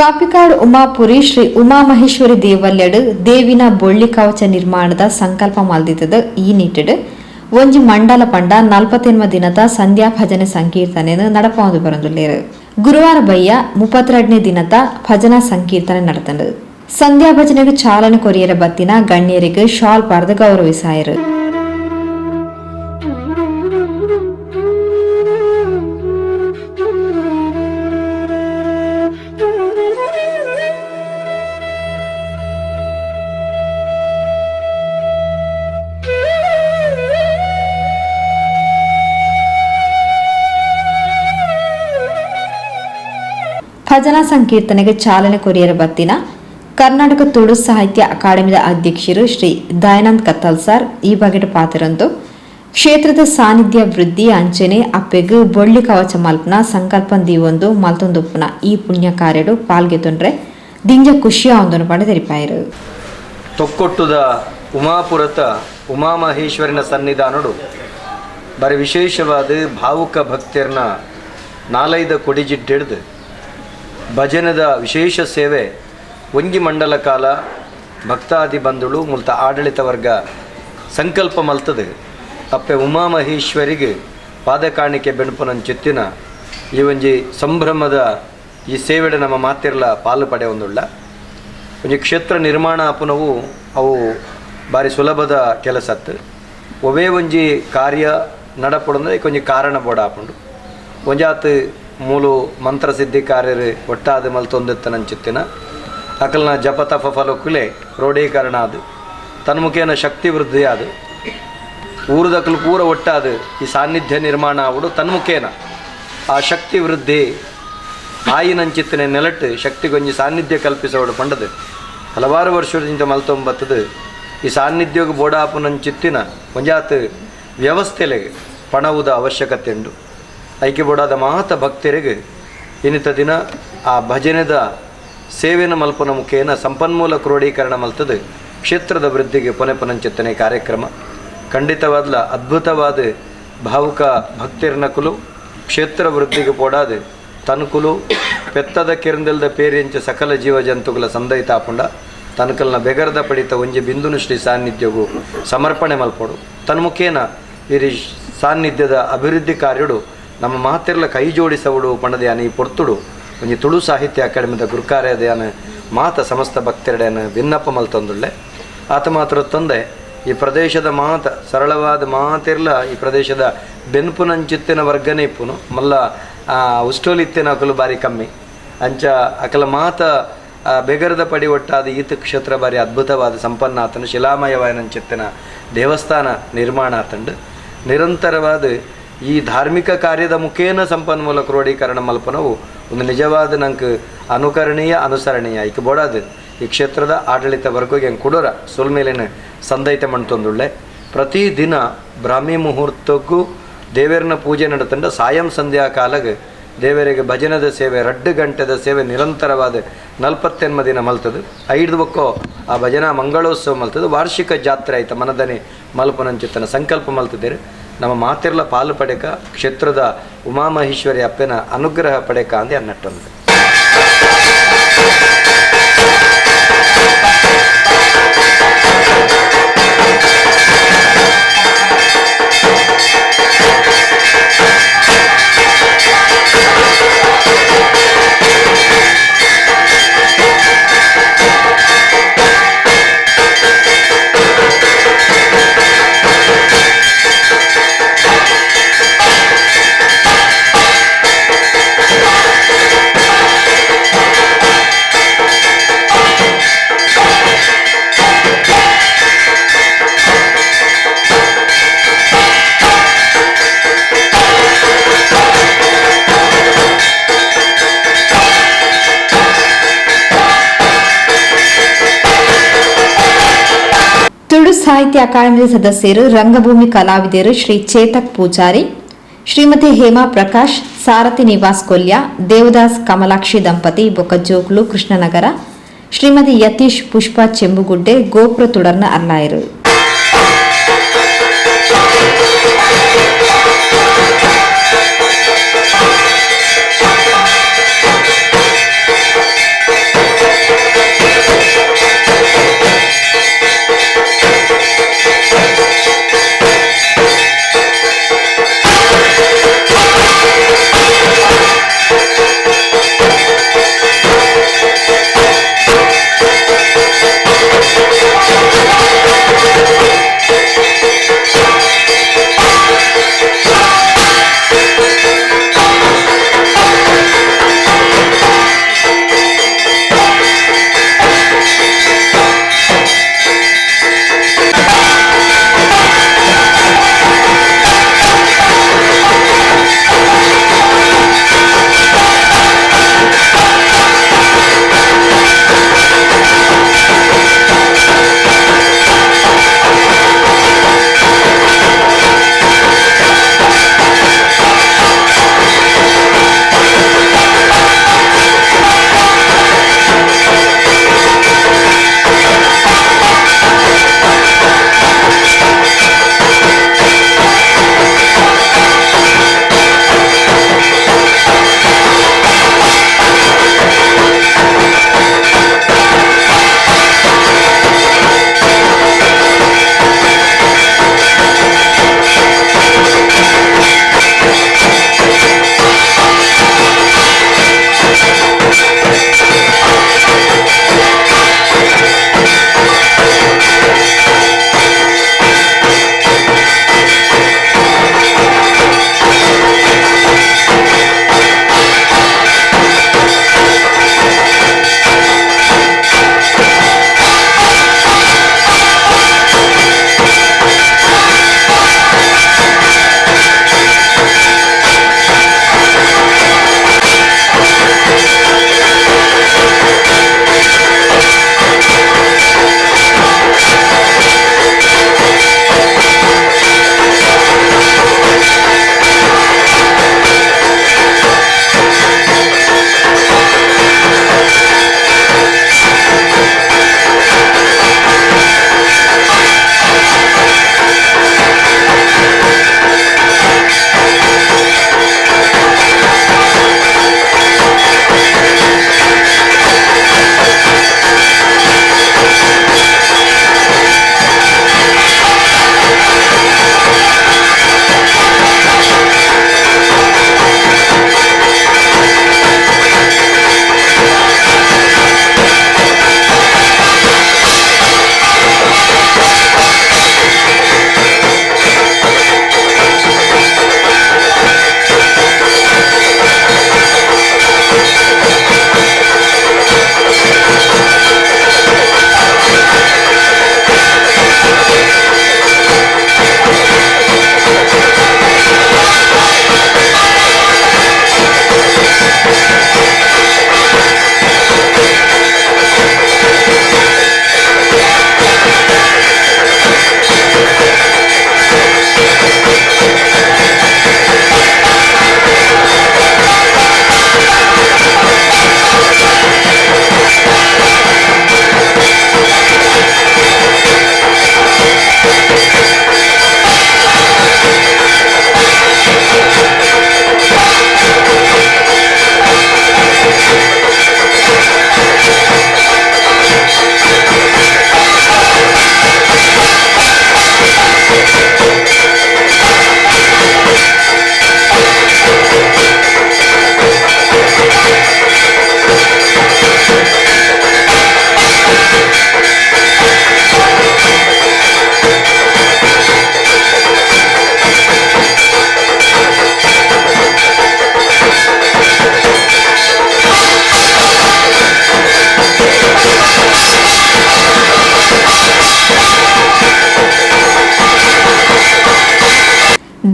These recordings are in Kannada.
ಕಾಪಿಕಾಡ್ ಉಮಾಪುರಿ ಶ್ರೀ ಉಮಾಮಹೇಶ್ವರಿ ದೇವಲ್ಯಡ್ ದೇವಿನ ಬೊಳ್ಳಿ ಕವಚ ನಿರ್ಮಾಣದ ಸಂಕಲ್ಪ ಮಲ್ದಿದ್ದದ ಈ ನಿಟ್ಟಿಡ್ ಒಂಜಿ ಮಂಡಲ ಪಂಡ 48 ದಿನದ ಸಂಧ್ಯಾ ಭಜನೆ ಸಂಕೀರ್ತನೆಯನ್ನು ನಡಪೊಂದು ಬರಂದುಲ್ಲೇರು. ಗುರುವಾರ ಬಯ್ಯ 32ನೇ ದಿನದ ಭಜನಾ ಸಂಕೀರ್ತನೆ ನಡೆತಂಡು. ಸಂಧ್ಯಾ ಭಜನೆಗೆ ಚಾಲನೆ ಕೊರಿಯರ ಬತ್ತಿನ ಗಣ್ಯರಿಗೆ ಶಾಲ್ ಪಾರ್ದು ಗೌರವಿಸಾಯರು. ಭಜನಾ ಸಂಕೀರ್ತನೆಗೆ ಚಾಲನೆ ಕೊರಿಯರ ಬತ್ತಿನ ಕರ್ನಾಟಕ ತುಳು ಸಾಹಿತ್ಯ ಅಕಾಡೆಮಿದ ಅಧ್ಯಕ್ಷರು ಶ್ರೀ ದಯಾನಂದ್ ಕತ್ತಲ್ ಸರ್ ಈ ಬಗೆಟ್ ಪಾತಿರಂದು ಕ್ಷೇತ್ರದ ಸಾನ್ನಿಧ್ಯ ವೃದ್ಧಿ ಅಂಚನೆ ಅಪ್ಪೆಗ್ ಬೊಳ್ಳಿ ಕವಚ ಮಲ್ಪನ ಸಂಕಲ್ಪನ್ ದೀವೊಂದು ಮಲ್ತೊಂದುಪ್ಪುನ ಈ ಪುಣ್ಯ ಕಾರ್ಯಡು ಪಾಲ್ಗೆತೊಂಡ್ರೆ ದಿಂಜ ಖುಷಿಯ ಒಂದನ್ನು ಪಡೆ ತೆರಿಪಾಯರು. ತೊಕ್ಕೊಟ್ಟುದ ಉಮಾಪುರತ ಉಮಾಮಹೇಶ್ವರಿನ ಸನ್ನಿಧಾನಡು ಬರೀ ವಿಶೇಷವಾದ ಭಾವುಕ ಭಕ್ತರನ್ನ ನಾಲೈದ ಕೊಡಿಜಿಟ್ಟಿಡ್ದು ಭಜನದ ವಿಶೇಷ ಸೇವೆ ಒಂಗಿ ಮಂಡಲ ಕಾಲ ಭಕ್ತಾದಿ ಬಂಧುಳು ಮುಲ್ತ ಆಡಳಿತ ವರ್ಗ ಸಂಕಲ್ಪ ಮಲ್ತದೆ ಅಪ್ಪೆ ಉಮಾಮಹೇಶ್ವರಿಗೆ ಪಾದಕಾಣಿಕೆ ಬೆಣಪುನಂಚಿತ್ತಿನ ಈ ಒಂಜಿ ಸಂಭ್ರಮದ ಈ ಸೇವೆಡೆ ನಮ್ಮ ಮಾತಿರ್ಲ ಪಾಲು ಪಡೆ ಒಂದುಳ್ಳ ಒಂಜಿ ಕ್ಷೇತ್ರ ನಿರ್ಮಾಣ ಅಪುನವು ಅವು ಭಾರಿ ಸುಲಭದ ಕೆಲಸತ್ತು ಒವೇ ಒಂಜಿ ಕಾರ್ಯ ನಡಪಡಂದ್ರೆ ಕೊಂಚ ಕಾರಣ ಬೋಡ ಆಪುಂಡು ಒಂಜಾತ್ ಮೂಲು ಮಂತ್ರಸಿದ್ಧಿ ಕಾರ್ಯರು ಒಟ್ಟಾದ ಮಲ್ತೊಂದೆತ್ತನಂಚಿತ್ತಿನ ಅಕಲ್ನ ಜಪ ತಪ ಫಲಕ್ಕುಲೆ ಕ್ರೋಢೀಕರಣ ಅದು ತನ್ಮುಖೇನ ಶಕ್ತಿ ವೃದ್ಧಿ ಅದು ಊರದಕ್ಕಲು ಪೂರ ಒಟ್ಟಾದ ಈ ಸಾನ್ನಿಧ್ಯ ನಿರ್ಮಾಣ ಆವಡು ತನ್ಮುಖೇನ ಆ ಶಕ್ತಿ ವೃದ್ಧಿ ಆಯಿನಂಚಿತ್ತಿನ ನೆಲಟ್ಟು ಶಕ್ತಿಗೊಂಜಿ ಸಾನ್ನಿಧ್ಯ ಕಲ್ಪಿಸೋಡು ಪಂಡದು ಹಲವಾರು ವರ್ಷದಿಂದ ಮಲ್ತೊಂಬತ್ತದು ಈ ಸಾನ್ನಿಧ್ಯಗ ಬೋಡಾಪುನಂಚಿತ್ತಿನ ಒಂಜಾತ್ ವ್ಯವಸ್ಥೆಲೆಗೆ ಪಣವುದ ಅವಶ್ಯಕತೆ ಉಂಡು ಐಕೆ ಬೋಡಾದ ಮಾತ ಭಕ್ತರಿಗೆ ಇನ್ನಿತ ದಿನ ಆ ಭಜನೆದ ಸೇವೆನ ಮಲ್ಪನ ಮುಖೇನ ಸಂಪನ್ಮೂಲ ಕ್ರೋಢೀಕರಣ ಮಲ್ತದು ಕ್ಷೇತ್ರದ ವೃದ್ಧಿಗೆ ಪೊನೆಪನಂಚಿತ್ತನೆ ಕಾರ್ಯಕ್ರಮ ಖಂಡಿತವಾದ್ಲ ಅದ್ಭುತವಾದ ಭಾವುಕ ಭಕ್ತಿರ್ನಕುಲು ಕ್ಷೇತ್ರ ವೃದ್ಧಿಗೆ ಪೋಡಾದು ತನುಕುಲು ಪೆತ್ತದ ಕೆರಂದಲ್ದ ಪೇರಿಂಚ ಸಕಲ ಜೀವ ಜಂತುಗಳ ಸಂದೈತಾಪುಂಡ ತನಕಲ್ನ ಬೆಗರದ ಪಡಿತ ಒಂಜಿ ಬಿಂದುನು ಶ್ರೀ ಸಾನ್ನಿಧ್ಯಗೂ ಸಮರ್ಪಣೆ ಮಲ್ಪೋಡು ತನ್ಮುಖೇನ ಈ ಸಾನ್ನಿಧ್ಯದ ಅಭಿವೃದ್ಧಿ ಕಾರ್ಯಡು ನಮ್ಮ ಮಾತಿರ್ಲ ಕೈ ಜೋಡಿಸವುಡು ಪಣದಯಾನ ಈ ಪೊರ್ತುಡು ಒಂಜಿ ತುಳು ಸಾಹಿತ್ಯ ಅಕಾಡೆಮಿದ ಗುರುಕಾರ್ಯದಯಾನ ಮಾತ ಸಮಸ್ತ ಭಕ್ತರಡೆಯನ್ನು ವಿನ್ನಪ್ಪ ಮಲ್ತೊಂದುಳ್ಳೆ ಆತ ಮಾತ್ರ ತಂದೆ ಈ ಪ್ರದೇಶದ ಮಾತ ಸರಳವಾದ ಮಾತಿರ್ಲ ಈ ಪ್ರದೇಶದ ಬೆನ್ಪುನಂಚಿತ್ತಿನ ವರ್ಗನೇ ಇಪ್ಪುನು ಮಲ್ಲ ಉಷ್ಟೋಲಿತ್ತಿನ ಅಕಲು ಬಾರಿ ಕಮ್ಮಿ ಅಂಚ ಅಕಲ ಮಾತ ಬೆಗರದ ಪಡಿ ಒಟ್ಟಾದ ಈತ ಕ್ಷೇತ್ರ ಬಾರಿ ಅದ್ಭುತವಾದ ಸಂಪನ್ನ ಆತನು ಶಿಲಾಮಯವಾಯನಂಚಿತ್ತಿನ ದೇವಸ್ಥಾನ ನಿರ್ಮಾಣ ಆತಂಡು ನಿರಂತರವಾದ ಈ ಧಾರ್ಮಿಕ ಕಾರ್ಯದ ಮುಖೇನ ಸಂಪನ್ಮೂಲ ಕ್ರೋಢೀಕರಣ ಮಲ್ಪನವು ಒಂದು ನಿಜವಾದ ನಂಗೆ ಅನುಕರಣೀಯ ಅನುಸರಣೀಯ ಈಕೆ ಬೋಡಾದು ಈ ಕ್ಷೇತ್ರದ ಆಡಳಿತ ವರ್ಗಗೆ ಹೆಂಗೆ ಕೊಡೋರ ಸೊಲ್ಮೇಲಿನ ಸಂದೈತೆ ಮಣ್ತೊಂದುಳ್ಳೆ ಪ್ರತಿದಿನ ಬ್ರಾಹ್ಮಿ ಮುಹೂರ್ತಕ್ಕೂ ದೇವರನ್ನ ಪೂಜೆ ನಡೆತಂಡ ಸಾಯಂ ಸಂಧ್ಯಾ ಕಾಲಗೆ ದೇವರಿಗೆ ಭಜನದ ಸೇವೆ 2 ಗಂಟೆದ ಸೇವೆ ನಿರಂತರವಾದ 48 ದಿನ ಮಲ್ತದು 5 ಬಕ್ಕೋ ಆ ಭಜನಾ ಮಂಗಳೋತ್ಸವ ಮಲ್ತದು ವಾರ್ಷಿಕ ಜಾತ್ರೆ ಆಯ್ತು ಮನದನೆ ಮಲ್ಪನಂಚಿತ್ತನ ಸಂಕಲ್ಪ ಮಲ್ತಿದ್ದೇನೆ ನಮ್ಮ ಮಾತಿರ್ಲ ಪಾಲು ಪಡೆಕ ಕ್ಷೇತ್ರದ ಉಮಾಮಹೇಶ್ವರಿ ಅಪ್ಪನ ಅನುಗ್ರಹ ಪಡೆಕ ಅಂದೆ ಅನ್ನಟ್ಟೊಂದು ತುಳು ಸಾಹಿತ್ಯ ಅಕಾಡೆಮಿ ಸದಸ್ಯರು ರಂಗಭೂಮಿ ಕಲಾವಿದರು ಶ್ರೀ ಚೇತಕ್ ಪೂಜಾರಿ, ಶ್ರೀಮತಿ ಹೇಮಾ ಪ್ರಕಾಶ್, ಸಾರಥಿ ನಿವಾಸ್ ಕೊಲ್ಯ, ದೇವದಾಸ್ ಕಮಲಾಕ್ಷಿ ದಂಪತಿ ಬೊಕ್ಕಜೋಗ್ಲು ಕೃಷ್ಣನಗರ, ಶ್ರೀಮತಿ ಯತೀಶ್ ಪುಷ್ಪ ಚೆಂಬುಗುಡ್ಡೆ ಗೋಪುರ ತುಡರ್ನ ಅರ್ಲಾಯರು.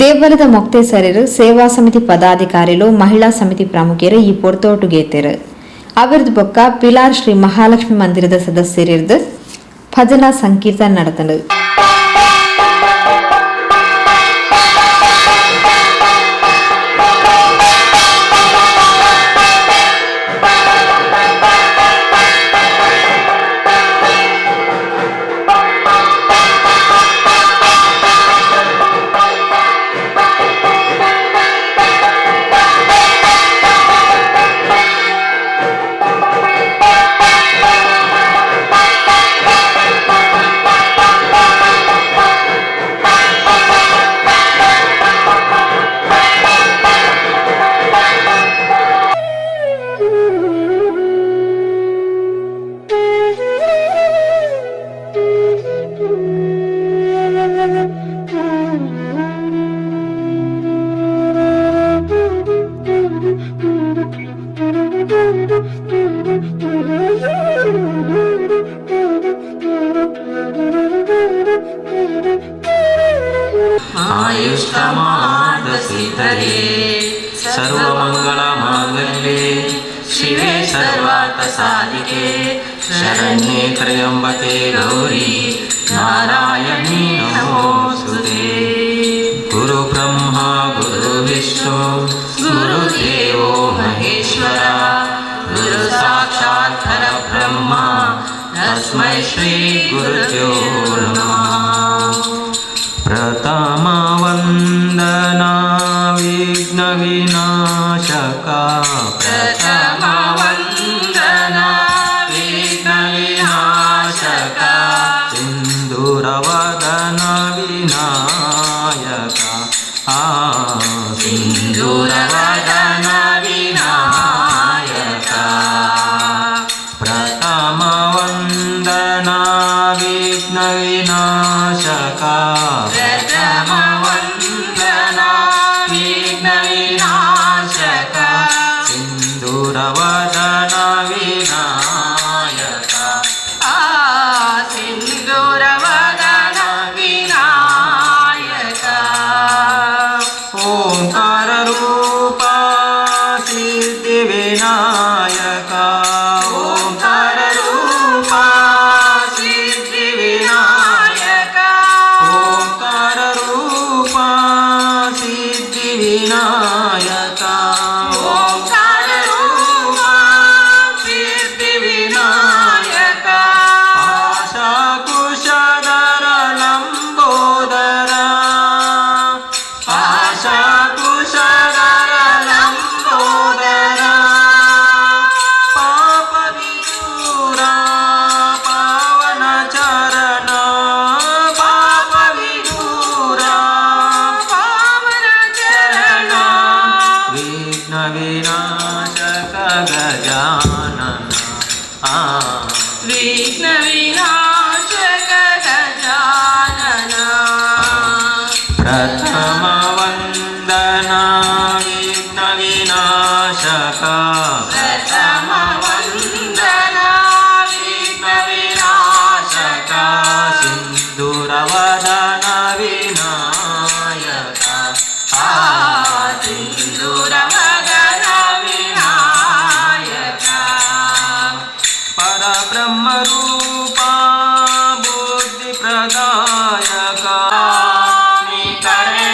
ದೇವಲದ ಮೊಕ್ತೇಸರರು, ಸೇವಾ ಸಮಿತಿ ಪದಾಧಿಕಾರಿಗಳು, ಮಹಿಳಾ ಸಮಿತಿ ಪ್ರಮುಖರು ಈ ಪೊರ್ತೋಟುಗೇತರು. ಅವರದು ಬೊಕ್ಕ ಪಿಲಾರ್ ಶ್ರೀ ಮಹಾಲಕ್ಷ್ಮಿ ಮಂದಿರದ ಸದಸ್ಯರಿರ್ದು ಭಜನಾ ಸಂಕೀರ್ತನೆ ನಡೆತಂಡು. आयुष्मानसिद्धये सर्वमङ्गलमाङ्गल्ये शिवे सर्वार्थसाधिके शरण्ये त्र्यम्बके गौरी नारायणी नमोऽस्तुते। गुरुब्रह्मा गुरुविष्णु गुरुदेवो महेश्वरा गुरुसाक्षात् परब्रह्मा तस्मै श्रीगुरुभ्यो नमः। प्रथमा वन्दना विघ्नविनाशका प्रथमा वन्दना विघ्नविनाशका सिन्दूरवदन विनायका सिन्दूरवदन विनायका प्रथमा वन्दना विघ्नविनाशका सिन्दूरवदन विनायका सिन्दूरवदन विनायका ओंकार रूपा सिद्धिविनायका ओंकार रूपा सिद्धिविनायका ओंकार रूपा सिद्धिविनायका विनाशक गजानन विघ्न विनाशक गजानन प्रथम वन्दना विघ्न विनाशक प्रथम वन्दना विघ्न विनाशक सिन्दूरवदन विनायक सिन्दूरवदन ब्रह्मरूपा बुद्धिप्रदायका निकरे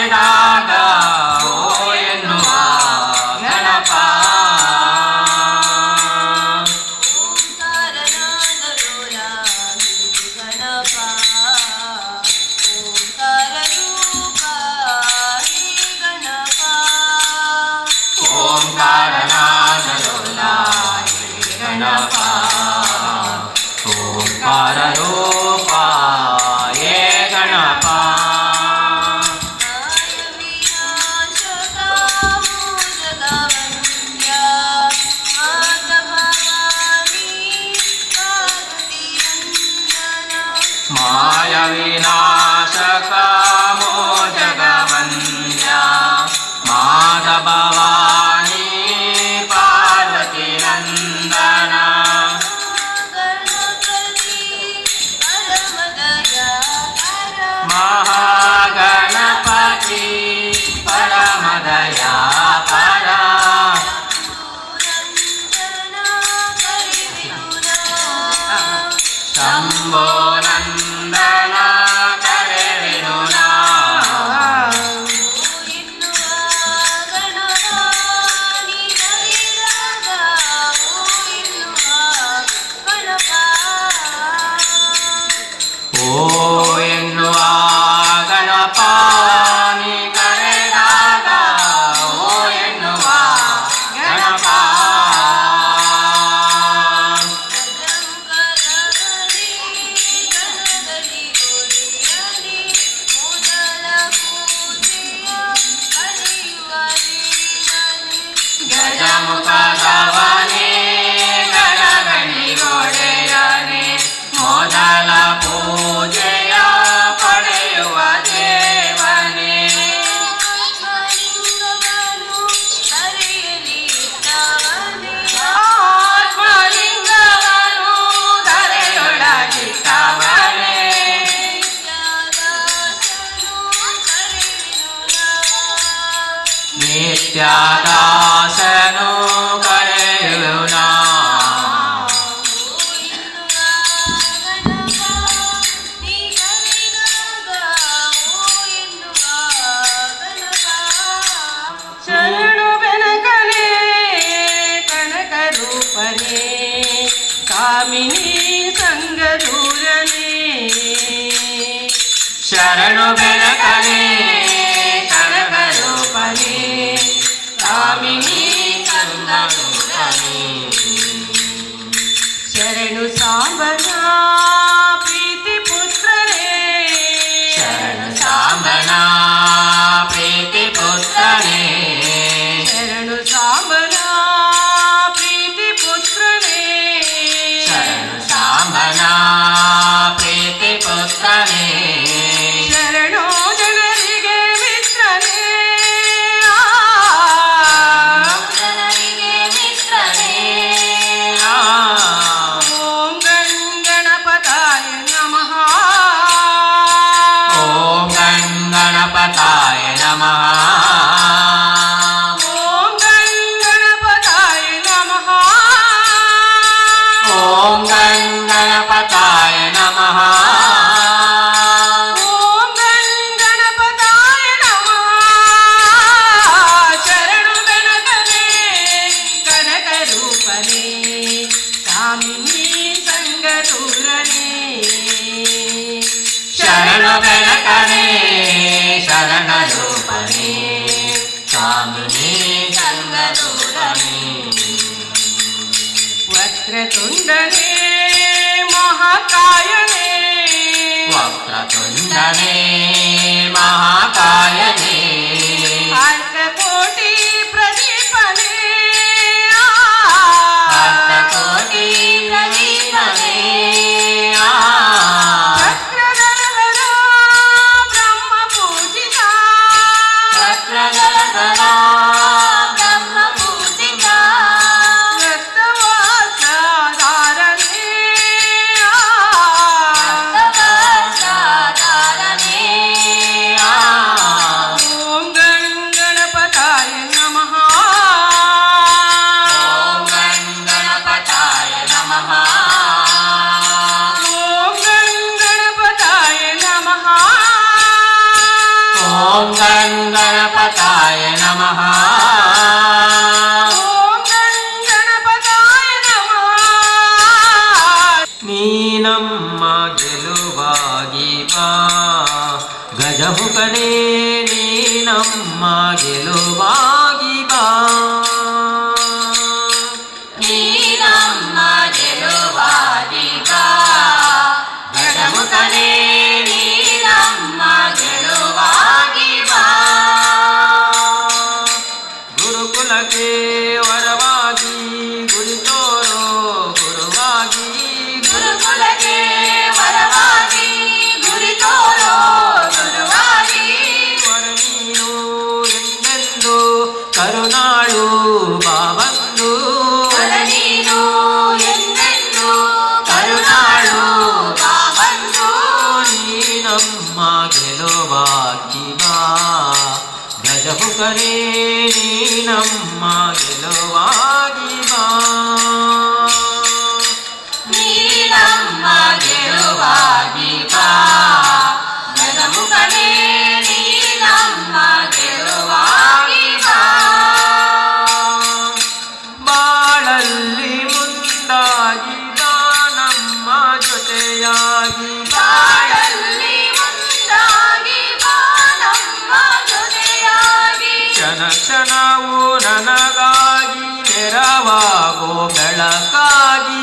ನಿತ್ಯದಾಸನು ಕರೆಯುವನ. ಶರಣು ಬೆನಕನೇ ಕನಕ ರೂಪನೇ ಕಾಮಿನಿ ಸಂಗದೂರನೇ. ಶರಣು ಬೆನಕನೇ ಕನಕ ರೂಪನೇ ಕಾಮಿನಿ ಸಂಗದೂರನೇ. ಶರಣು ಸಾಂಬನ ಪ್ರೀತಿ ಪುತ್ರನೇ. ಶರಣು ಸಾಂಬನ ಪ್ರೀತಿ ಪುತ್ರನೇ. ಶರಣು ಸಾಂಬನ ಪ್ರೀತಿ ಪುತ್ರನೇ. ಶರಣು ಸಾಂಬನ ಪ್ರೀತಿ ಪುತ್ರನೇ. ಶರಣು ಜನರಿಗೆ ಮಿತ್ರನೇ. ಜನರಿಗೆ ಮಿತ್ರನೇ. ಓಂ ಗಣಪತಾಯ ನಮಃ. ಓಂ ಗಣಪತಾಯ ನಮಃ. ಓಂ ಗಣಪತಾಯ ನಮಃ. ಓಂ ಗಣಪತಾಯ ನಮಃ. ಓಂ ಗಣಪತಾಯ ನಮಃ. ಶರಣು ಬೆನಕನೇ ಕನಕ ರೂಪನೇ ಕಾಮಿನಿ ಸಂಗದೂರನೇ. ಶರಣು ಬೆನಕನೇ ಶರಣ ರೂಪನೇ ಕಾಮಿನಿ ಸಂಗದೂರನೇ. ವಕ್ರತುಂಡನೇ ಮಹಾಕಾಯನೇ. ವಕ್ರತುಂಡನೇ ಮಹಾಕಾಯನೇ. ಅರ್ಧಕೋಟಿ ಪ್ರದೀಪನೇ. ಅರ್ಧಕೋಟಿ ಪ್ರದೀಪನೇ. ಚಕ್ರಧರ ಬ್ರಹ್ಮ ಪೂಜಿತ. ಚಕ್ರಧರ ಬ್ರಹ್ಮ ಪೂಜಿತ. ರಕ್ತವಾಸಾಧಾರನೇ. ರಕ್ತವಾಸಾಧಾರನೇ. ಓಂ ಗಣಪತಾಯ ನಮಃ. ಓಂ ಗಣಪತಾಯ ನಮಃ. ಓಂ ಗಣಪತಾಯ ನಮಃ. ಓಂ ಗಣಪತಾಯ ನಮಃ. ಓಂ ಗಣಪತಾಯ ನಮಃ. ನೀನಮ್ಮ ಗೆಲುವಾಗಿ ಬಾ ಗಜಮುಖನೇ ನೀನಮ್ಮ ಗೆಲುವಾಗಿ ಬಾ. ನೀನಮ್ಮ ಗೆಲುವಾಗಿ ಬಾ ಗಜಮುಖನೇ ನೀನಮ್ಮ ಗೆಲುವಾಗಿ ಬಾ. ಗುರುಕುಲಕ್ಕೆ ವರವಾಗಿ ಗುರಿ ತೋರೋ ಗುರುವಾಗಿ. ಗುರುಕುಲಕ್ಕೆ ವರವಾಗಿ ಗುರಿ ತೋರೋ ಗುರುವಾಗಿ. ವರ ನೀನು ಎಂದೆಂದು ಕರುಣಾಳು ಬಾಬಂದು. ವರ ನೀನು ಎಂದೆಂದು ಕರುಣಾಳು ಬಾಬಂದು. ನೀನಮ್ಮ ಗೆಲುವಾಗಿ ಬಾ ಗಜಮುಖನೇ ನೀನಮ್ಮ ಗೆಲುವಾಗಿ ಬಾ. ನೀನಮ್ಮ ಗೆಲುವಾಗಿ ಬಾ ಗಜಮುಖನೇ ನೀನಮ್ಮ ಗೆಲುವಾಗಿ ಬಾ. ಬಾಳಲ್ಲಿ ಮುಂದಾಗಿ ಬಾ ನಮ್ಮ ಜೊತೆಯಾಗಿ. ಬಾಳಲ್ಲಿ ಮುಂದಾಗಿ ಬಾ ನಮ್ಮ ಜೊತೆಯಾಗಿ. ಕ್ಷಣ ಕ್ಷಣವು ನನಗಾಗಿ ನೆರವಾಗೋ ಬೆಳಕಾಗಿ.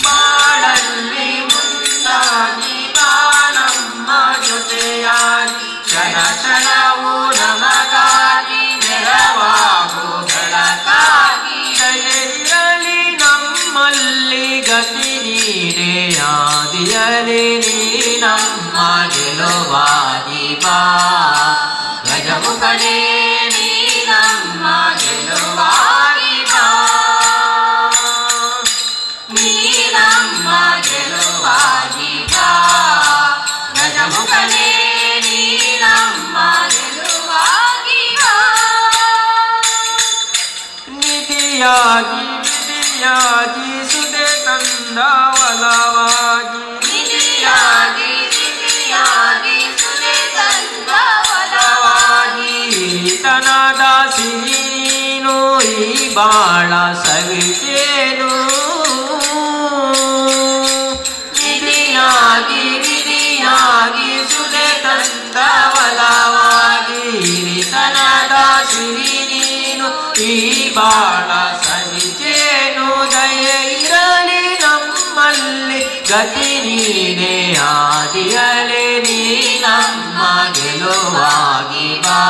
ಬಾಳಲ್ಲಿ ಮುಂದಾಗಿ ಬಾ ನಮ್ಮ ಜೊತೆಯಾಗಿ. ಕ್ಷಣ ಕ್ಷಣವು ನಮಗಾಗಿ ನೆರವಾಗೋ ಬೆಳಕಾಗಿ. ದಯೆಯಿರಲಿ ನಮ್ಮಲ್ಲಿ ಗತಿ ನೀಡೆ ಆದಿಯಲಿ ನೀನಮ್ಮ ಗೆಲುವಾಗಿ ಬಾ ಗಜಮುಖನೇ ನೀನಮ್ಮ ಗೆಲುವಾಗಿ ಬಾ. ನೀನಮ್ಮ ಗೆಲುವಾಗಿ ಬಾ ಗಜಮುಖನೇ ನೀನಮ್ಮ ಗೆಲುವಾಗಿ ನಿಧಿಯಾಗಿ ವಿಧಿಯಾಗಿ ಸುದೆ ತಂದ ಒಲವಾಗಿ ನಿಧಿಯಾಗಿ ನಿಧಿಯಾಗಿ ಸುದೆ ತಂದ ಒಲವಾಗಿ ಈತನಾದ ಸಿಹಿನು ಈ ಬಾಳ ಸವಿತೇನು ನಿಧಿಯಾಗಿ ವಿಧಿಯಾಗಿ ಸುದೆ ತಂದ ಒಲವಾಗಿ ಈತನಾದ ಸಿಹಿ ನೀನು ಈ ಬಾಳ ಸವಿತೇನು ದಯೆ ಇರಲಿ ನಮ್ಮಲ್ಲಿ ಗತಿ ನೀನೇ ಆದಿಯಲೆ ನೀ ನಮ್ಮ ಗೆಲುವಾಗಿ ಬಾ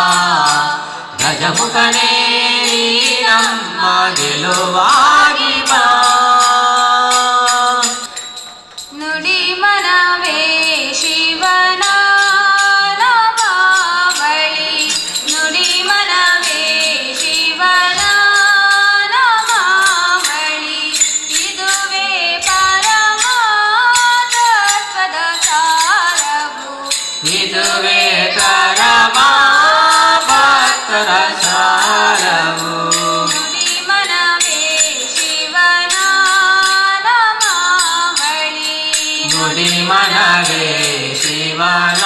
ಗಜಮುಖನೇ ನೀ ನಮ್ಮ ಗೆಲುವಾಗಿ ಬಾ ನುಡಿ ಮನವೇ ಶಿವನ ನಾಮಾವಳಿ ನುಡಿ ಮನವೇ ಶಿವನ ನಾಮಾವಳಿ ಇದುವೇ ಪರಮಾತ್ಮದ ಸಾರವು ಇದುವೇ ಪರಮ ಭಕ್ತರ ಸಾರವು ನುಡಿ ಮನವೇ ಶಿವನ ನಾಮಾವಳಿ ನುಡಿ ಮನವೇ ಶಿವನ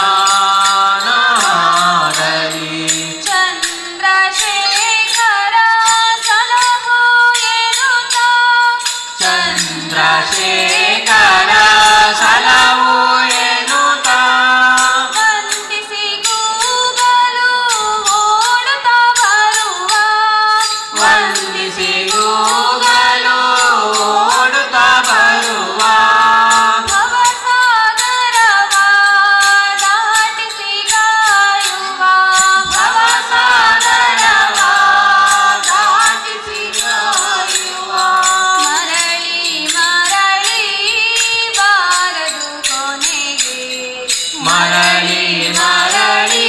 ನಾಡಲಿ ಚಂದ್ರಶೇಖರ ಸಲಹು ಎನ್ನುತ್ತಾ ಚಂದ್ರಶೇಖರ ಸಲವು ಎನ್ನುತ್ತಾ ವಂದಿಸಿ ಕೂಗಲು ಓಡುತ್ತಾ ಬರುವ ವಂದಿಸಿ ಕೂಗಲು ಓಡುತ್ತಾ ಬರುವ ಭವಸಾಗರವ ದಾಟಿಸಿ ಕಾಯುವ ಭವಸಾಗರವ ದಾಟಿಸಿ ಕಾಯುವ ಮರಳಿ ಮರಳಿ ಬಾರದು ಕೊನೆಗೆ ಮರಳಿ ಮರಳಿ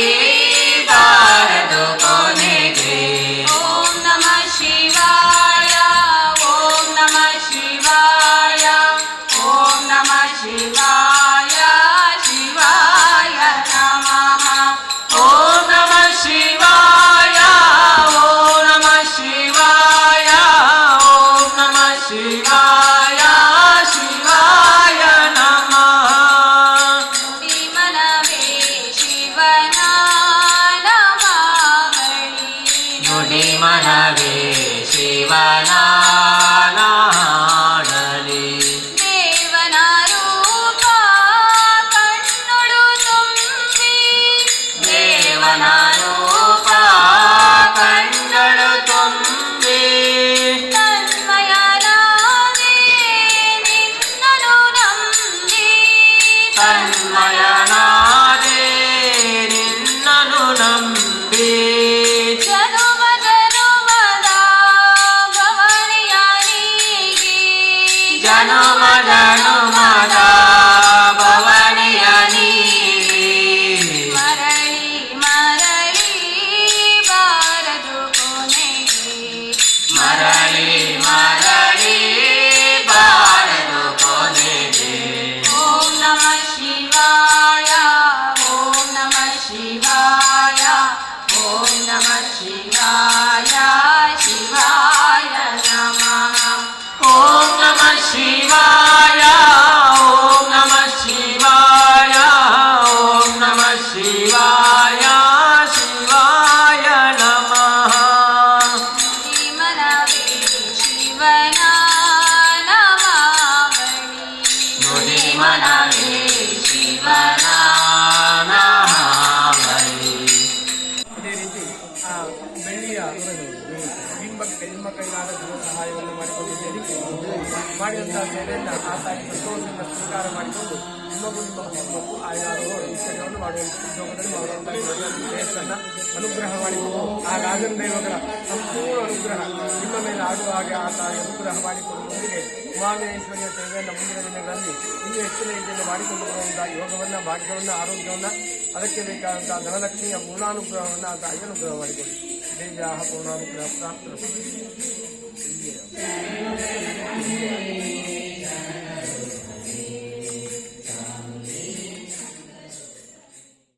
ಬಾರದು ಕೊನೆಗೆ ಓಂ ನಮಃ ಶಿವಾಯ ಓಂ ನಮಃ ಶಿವಾಯ ಓಂ ನಮಃ ಶಿವಾಯ ಶಿವಾಯ ನಮಃ ಓಂ ನಮಃ ಶಿವಾಯ ಓಂ ನಮಃ ಶಿವಾಯ ಓಂ ನಮಃ ಶಿವಾಯ ಶಿವಾಯ ನಮಃ ನುಡಿ ಮನವೇ ಶಿವನ ನಾಮಾವಳಿ ನುಡಿ ಮನವೇ ಶಿವನ ನಾಡಲಿ ದೇವನ ರೂಪ ಕಣ್ಣೊಳು ತುಂಬಿ ದೇವನ ರೂಪ ಕಂಡಳು ತುಂಬಿ ತನ್ಮಯನಾದೆ ನಿನ್ನನು ನಂಬಿ ತನ್ಮಯನಾದೆ ನಿನ್ನನು ನಂಬಿ ಜನುಮ ಜನುಮದ ಭವನಿಯ ನೀಗಿ ಜನುಮ ಜನುಮದ ಭವನಿಯ ನೀಡಿ ಮರಳಿ ಮರಳಿ ಬಾರದು ಕೊನೆಗೆ ಮರಳಿ ಮರಳಿ ಬಾರದು ಕೊನೆಗೆ ಓಂ ನಮಃ ಶಿವಾಯ ಓಂ ನಮಃ ಶಿವಾಯ ಓಂ ನಮಃ ಶಿವಾಯ ಶಿವಾಯ ನಮಃ ಓಂ ನಮಃ ಶಿವಾಯ ಓಂ ನಮಃ ಶಿವಾಯ ಓಂ ನಮಃ ಶಿವಾಯ ಶಿವಾಯ ನಮಃ ನುಡಿ ಮನವೇ ಶಿವನ ನಾಮಾವಳಿ ನುಡಿ ಮನವೇ ಶಿವನ ನಾಮವಳಿ ಅದೇ ರೀತಿ ಆ ಬೆಳ್ಳಿಯ ನಿಮ್ಮ ಕೈಲಾದ ಸಹಾಯವನ್ನು ಮಾಡಿಕೊಂಡಿದ್ದೇನೆ. ಮಾಡಿದಂತಹ ಸೇವೆಯನ್ನು ಆ ತಾಯಿ ಸಂತೋಷದಿಂದ ಸ್ವೀಕಾರ ಮಾಡಿಕೊಂಡು ಇನ್ನೊಬ್ಬರು ನಿಮ್ಮ ಕುಟುಂಬಕ್ಕೂ ಆಯ್ದಾರು ಈಶ್ವರ್ಯವನ್ನು ಮಾಡುವಂಥ ಉದ್ಯೋಗದಲ್ಲಿ ಮಾಡುವಂತಹ ಶ್ರೇಷ್ಠನ್ನ ಅನುಗ್ರಹ ಮಾಡಿಕೊಂಡು ಆ ರಾಜನ ದೈವಗಳ ಸಂಪೂರ್ಣ ಅನುಗ್ರಹ ನಿಮ್ಮ ಮೇಲೆ ಆಡುವ ಹಾಗೆ ಆ ತಾಯಿ ಅನುಗ್ರಹ ಮಾಡಿಕೊಳ್ಳುವುದರಿಗೆ ಉಮಾಮೇಶ್ವರಿಯ ಸೇವೆಯನ್ನು ಮುಂದಿನ ದಿನಗಳಲ್ಲಿ ಇನ್ನೂ ಹೆಚ್ಚಿನ ರೀತಿಯಲ್ಲಿ ಮಾಡಿಕೊಂಡು ಬರುವಂತಹ ಯೋಗವನ್ನು, ಭಾಗ್ಯವನ್ನು, ಆರೋಗ್ಯವನ್ನು, ಅದಕ್ಕೆ ಬೇಕಾದಂತಹ ಧನಲಕ್ಷ್ಮಿಯ ಪೂರ್ಣಾನುಗ್ರಹವನ್ನು ಆ ತಾಯಿ ಅನುಗ್ರಹ ಮಾಡಿಕೊಳ್ಳಿ. ದೇವ್ಯಾಹ ಪೂರ್ಣಾನುಗ್ರಹ ಪ್ರಾಪ್ತ